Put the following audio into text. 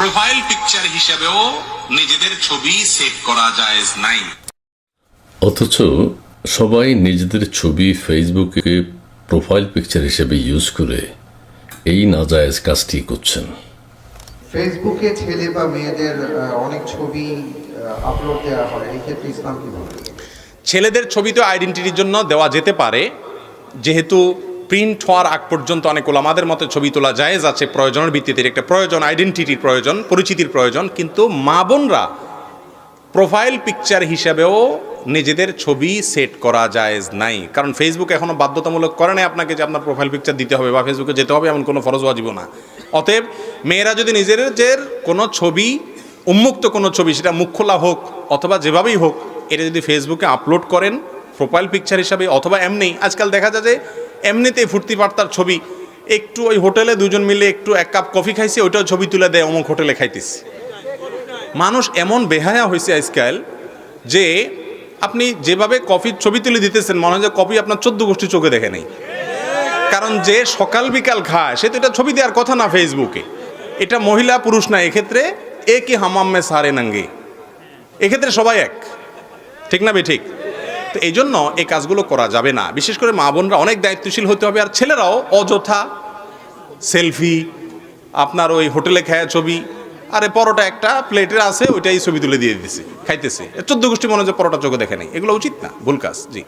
Profile picture হিসেবেও নিজেদের ছবি সেভ করা জায়েজ নাই। অথচ সবাই নিজেদের ছবি ফেসবুকে প্রোফাইল পিকচার হিসেবে ইউজ করে এই নাজায়েজ কাজটি করছেন। ফেসবুকে ছেলে বা মেয়েদের অনেক ছবি আপলোড দেওয়া হয়, এই ক্ষেত্রে ইসলাম কি বলে? ছেলেদের ছবি তো আইডেন্টিটির জন্য দেওয়া যেতে পারে, যেহেতু প্রিন্ট হওয়ার আগ পর্যন্ত অনেক ওলামাদের মতে ছবি তোলা জায়েজ আছে, প্রয়োজনের ভিত্তিতে একটা প্রয়োজন, আইডেন্টিটির প্রয়োজন, পরিচিতির প্রয়োজন। কিন্তু মা বোনরা প্রোফাইল পিকচার হিসাবেও নিজেদের ছবি সেট করা জায়েজ নাই, কারণ ফেসবুক এখনও বাধ্যতামূলক করে নাই আপনাকে যে আপনার প্রোফাইল পিকচার দিতে হবে বা ফেসবুকে যেতে হবে, এমন কোনো ফরজ ওয়াজিব না। অতএব মেয়েরা যদি নিজেদের কোনো ছবি, উন্মুক্ত কোনো ছবি, সেটা মুখ খোলা হোক অথবা যেভাবেই হোক, এটা যদি ফেসবুকে আপলোড করেন প্রোফাইল পিকচার হিসাবে, অথবা এমনি আজকাল দেখা যায় যে এমনিতেই ফুর্তি পার্তার ছবি, একটু ওই হোটেলে দুজন মিলে একটু এক কাপ কফি খাইছে, ওইটাও ছবি তুলে দেয় অমুক হোটেলে খাইতেছি। মানুষ এমন বেহায়া হয়েছে আজকাল যে আপনি যেভাবে কফির ছবি তুলে দিতেছেন, মনে হয় যে কফি আপনার 14 গোষ্ঠী চোখে দেখে নেই। কারণ যে সকাল বিকাল খায় সে তো এটা ছবি দেওয়ার কথা না ফেসবুকে। এটা মহিলা পুরুষ না, এক্ষেত্রে একই হামাম্মে সারে নাঙ্গে, এক্ষেত্রে সবাই এক, ঠিক না বে ঠিক? তো এই জন্য এই কাজগুলো করা যাবে না। বিশেষ করে মা বোনরা অনেক দায়িত্বশীল হতে হবে। আর ছেলেরাও অযথা সেলফি, আপনার ওই হোটেলে খায়া ছবি, আরে পরোটা একটা প্লেটের আছে ওইটাই ছবি তুলে দিয়ে দিতেছে, খাইতেছে, 14 গোষ্ঠী মনে হয় যে পরোটা চোখে দেখে নেই। এগুলো উচিত না, ভুল কাজ। জি।